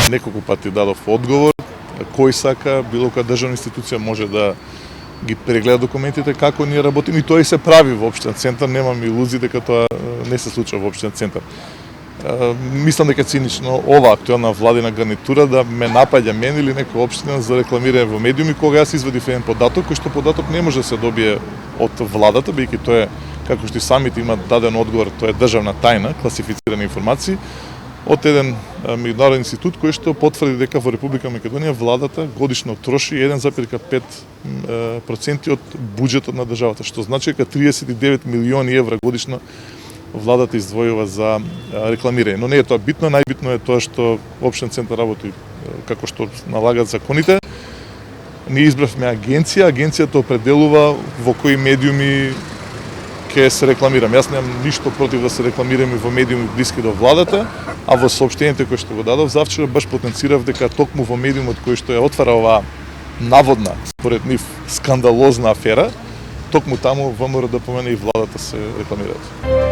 неколку пати дадов одговор, кој сака, било која државна институција може да ги прегледа документите како ние работиме и тоа и се прави во општинен центар, немам илузии дека тоа не се случува во општинен центар. Мислам дека цинично ова актуелна владина гарнитура да ме напаѓа мене или некоја општина за рекламирање во медиуми кога јас извадив еден податок кој што податок не може да се добие од владата, бидејќи тоа е, како што и самите имаат даден одговор, тоа е државна тајна, класифицирани информации, од еден меѓународен институт кој што потврди дека во Република Македонија владата годишно троши 1,5% од буџетот на државата, што значи дека 39 милиони евра годишно владата издвојува за рекламирање. Но не е тоа битно, најбитно е тоа што општинен центар работи како што налагат законите. Ние избравме агенцијата определува во кои медиуми ќе се рекламирам. Јас немам ништо против да се рекламираме во медиуми блиски до владата, а во соопштението кој што го дадов завчера баш потенцирав дека токму во медиумот кој што ја отвара оваа наводна, според нив, скандалозна афера, токму таму ВМРО да помена и владата се рекламираат.